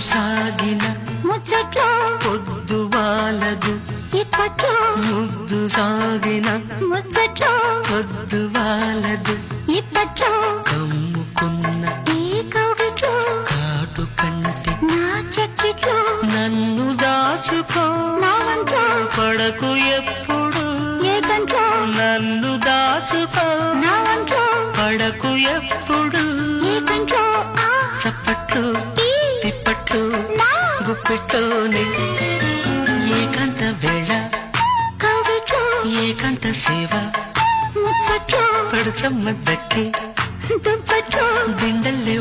సాగిన ముచ్చట్లో పొద్దు వాలదు ఇప్పట్లో ముద్దు సాగిన ముచ్చట్లో పొద్దు వాలదు ఇప్పట్లో కమ్ముకున్న ఈ కౌగిట్లో కాటు కంటి నా చెక్కిట్లో నన్ను దాచుకో నా వంట్లో పడకు ఎప్పుడు ఏ గంట్లో నన్ను దాచుకో నా వంట్లో పడకు ఎప్పుడు ఏ గంట్లో చప్పట్లు ఈ తిప్పట్లు నా గుప్పెట్టోని ఏకాంత వేళ కౌగిట్లో ఏకాంత సేవ ముచ్చట్లో పడుచమ్మ దక్కి దుప్పట్లో దిండల్లే